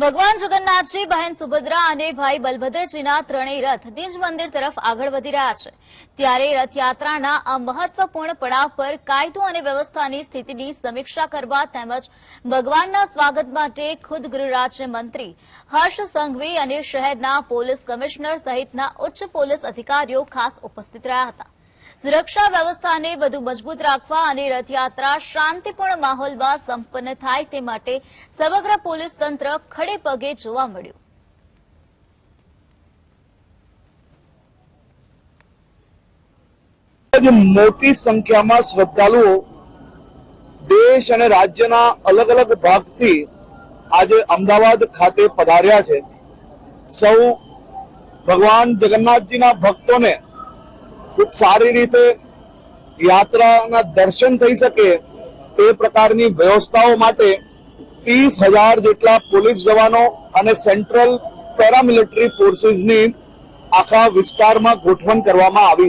ભગવાન જગન્નાથજી, બહેન સુભદ્રા અને ભાઈ બલભદ્રજીના ત્રણેય રથ નિજ મંદિર તરફ આગળ વધી રહ્યા છે। ત્યારે રથયાત્રાના આ મહત્વપૂર્ણ પડાવ પર કાયદો અને વ્યવસ્થાની સ્થિતિની સમીક્ષા કરવા તેમજ ભગવાનના સ્વાગત માટે ખુદ ગૃહ રાજ્યમંત્રી હર્ષ સંઘવી અને શહેરના પોલીસ કમિશનર સહિતના ઉચ્ચ પોલીસ અધિકારીઓ ખાસ ઉપસ્થિત રહ્યા હતા। સુરક્ષા વ્યવસ્થાને વધુ મજબૂત રાખવા અને રથયાત્રા શાંતિપૂર્ણ માહોલમાં સંપન્ન થાય તે માટે સમગ્ર પોલીસ તંત્ર ખડે પગે જોવા મળ્યું। મોટી સંખ્યામાં શ્રદ્ધાળુઓ દેશ અને રાજ્યના અલગ અલગ ભાગથી આજે અમદાવાદ ખાતે પધાર્યા છે। સૌ ભગવાન જગન્નાથજીના ભક્તોને ખૂબ સારી રીતે યાત્રાના દર્શન થઈ શકે તે પ્રકારની વ્યવસ્થાઓ માટે 30,000 જેટલા પોલીસ જવાનો અને સેન્ટ્રલ પેરામિલિટરી ફોર્સિસની આખા વિસ્તારમાં ગોઠવણ કરવામાં આવી છે।